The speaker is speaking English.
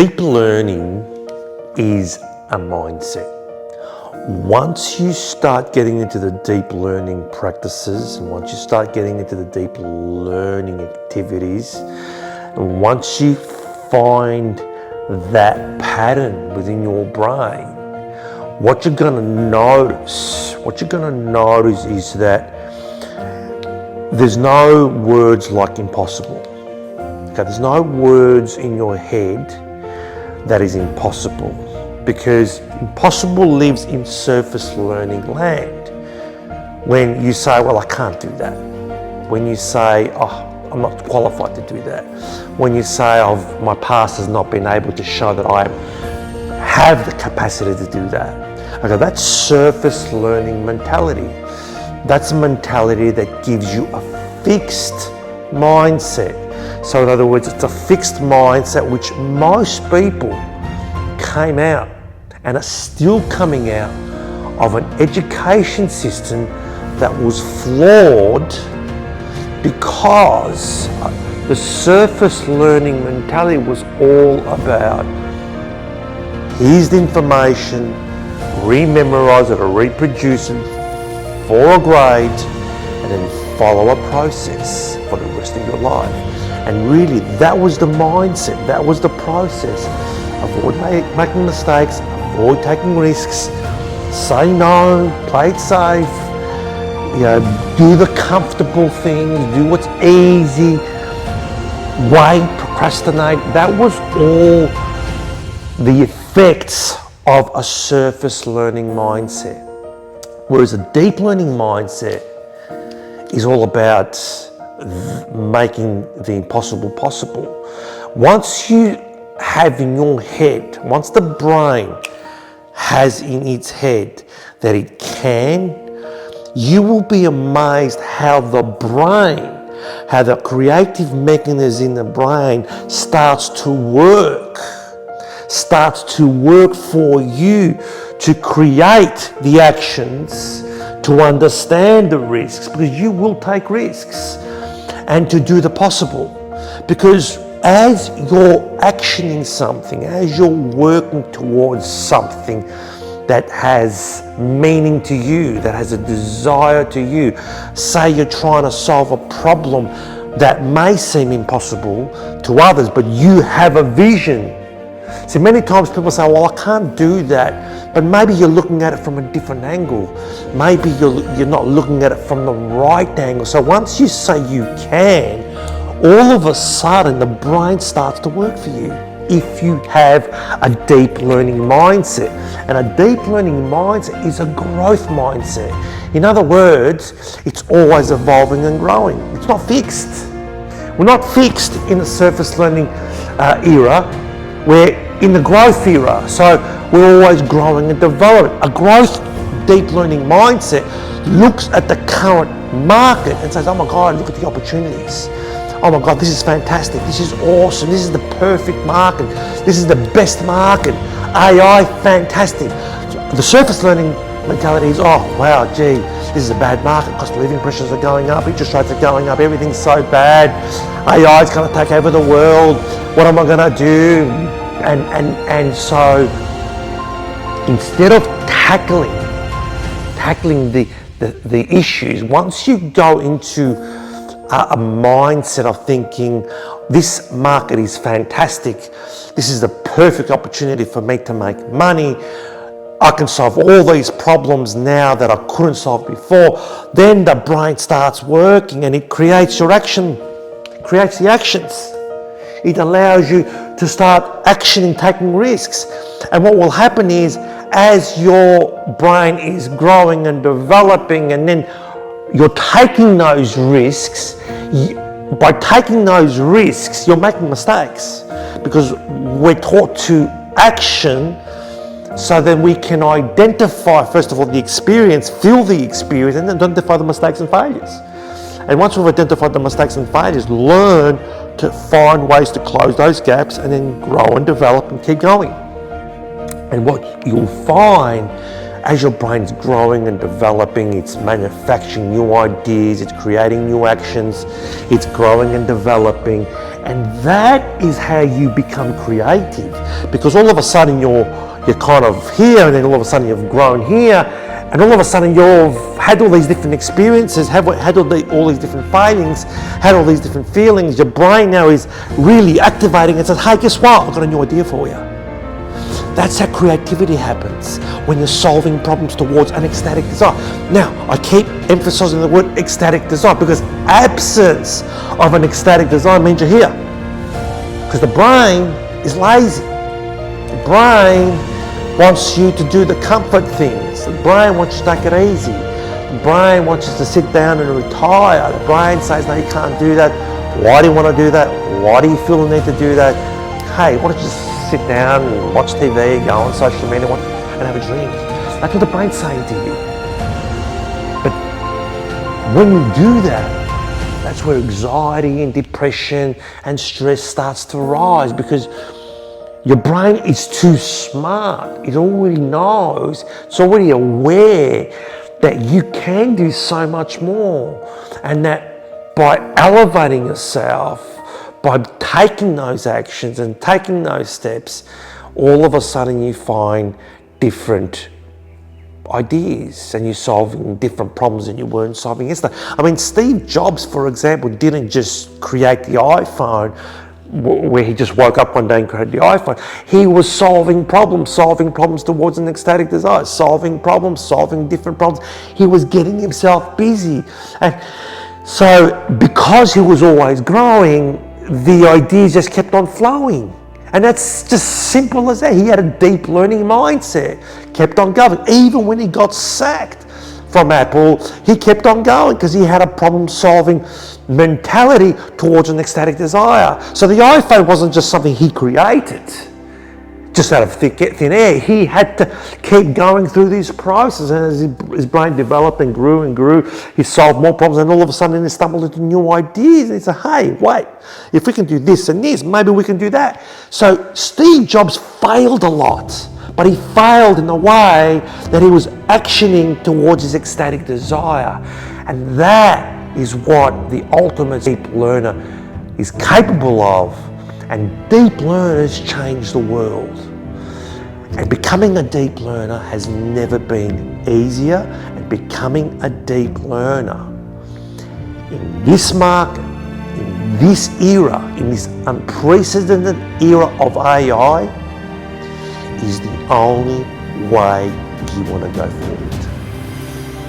Deep learning is a mindset. Once you start getting into the deep learning practices, and once you start getting into the deep learning activities, and once you find that pattern within your brain, what you're going to notice is that there's no words like impossible. Okay, there's no words in your head that is impossible, because impossible lives in surface learning land. When you say, well, I can't do that. When you say, oh, I'm not qualified to do that. When you say, oh, my past has not been able to show that I have the capacity to do that. Okay, that's surface learning mentality. That's a mentality that gives you a fixed mindset. So in other words, it's a fixed mindset which most people came out and are still coming out of an education system that was flawed, because the surface learning mentality was all about here's the information, rememorize it or reproduce it for a grade, and then follow a process for the rest of your life. And really, that was the mindset, that was the process. Avoid making mistakes, avoid taking risks, say no, play it safe, do the comfortable things, do what's easy, wait, procrastinate. That was all the effects of a surface learning mindset. Whereas a deep learning mindset is all about making the impossible possible. Once you have in your head, once the brain has in its head that it can, you will be amazed how the brain, how the creative mechanism in the brain starts to work for you to create the actions, to understand the risks, because you will take risks, and to do the possible. Because as you're actioning something, as you're working towards something that has meaning to you, that has a desire to you, say you're trying to solve a problem that may seem impossible to others, but you have a vision. See, many times people say, well, I can't do that, but maybe you're looking at it from a different angle. Maybe you're not looking at it from the right angle. So once you say you can, all of a sudden the brain starts to work for you if you have a deep learning mindset. And a deep learning mindset is a growth mindset. In other words, it's always evolving and growing. It's not fixed. We're not fixed in the surface learning era. We're in the growth era. So we're always growing and developing. A growth deep learning mindset looks at the current market and says, oh my God, look at the opportunities. Oh my God, this is fantastic. This is awesome. This is the perfect market. This is the best market. AI, fantastic. The surface learning mentality is, oh wow, gee, this is a bad market. Cost of living pressures are going up. Interest rates are going up. Everything's so bad. AI is going to take over the world. What am I going to do? And so instead of tackling the issues, once you go into a mindset of thinking, this market is fantastic, this is the perfect opportunity for me to make money, I can solve all these problems now that I couldn't solve before, then the brain starts working and it creates your action, creates the actions. It allows you to start actioning, taking risks. And what will happen is, as your brain is growing and developing, and then you're taking those risks, by taking those risks, you're making mistakes, because we're taught to action so then we can identify, first of all, the experience, feel the experience, and then identify the mistakes and failures. And once we've identified the mistakes and failures, learn to find ways to close those gaps and then grow and develop and keep going. And what you'll find as your brain's growing and developing, it's manufacturing new ideas, it's creating new actions, it's growing and developing, And that is how you become creative, because all of a sudden you're kind of here, and then all of a sudden you've grown here, and all of a sudden you've had all these different experiences, had all these different failings, had all these different feelings. Your brain now is really activating and says, hey, guess what? I've got a new idea for you. That's how creativity happens, when you're solving problems towards an ecstatic desire. Now, I keep emphasizing the word ecstatic desire, because absence of an ecstatic desire means you're here. Because the brain is lazy. The brain wants you to do the comfort things. The brain wants you to take it easy. The brain wants you to sit down and retire. The brain says, no, you can't do that. Why do you want to do that? Why do you feel the need to do that? Hey, why don't you just sit down and watch TV, go on social media and have a drink? That's what the brain's saying to you. But when you do that, that's where anxiety and depression and stress starts to rise, because your brain is too smart. It already knows, it's already aware that you can do so much more, and that by elevating yourself, by taking those actions and taking those steps, all of a sudden you find different ideas and you're solving different problems than you weren't solving yesterday. I mean, Steve Jobs, for example, didn't just create the iPhone where he just woke up one day and created the iPhone. He was solving problems towards an ecstatic desire, solving different problems. He was getting himself busy. And so because he was always growing, the ideas just kept on flowing. And that's just simple as that. He had a deep learning mindset, kept on going. Even when he got sacked from Apple, he kept on going because he had a problem-solving mentality towards an ecstatic desire. So the iPhone wasn't just something he created, just out of thin air. He had to keep going through these processes, and as his brain developed and grew, he solved more problems, and all of a sudden he stumbled into new ideas, and he said, hey, wait, if we can do this and this, maybe we can do that. So Steve Jobs failed a lot, but he failed in the way that he was actioning towards his ecstatic desire. And that is what the ultimate deep learner is capable of. And deep learners change the world. And becoming a deep learner has never been easier. And becoming a deep learner in this market, in this era, in this unprecedented era of AI, is the only way you want to go forward.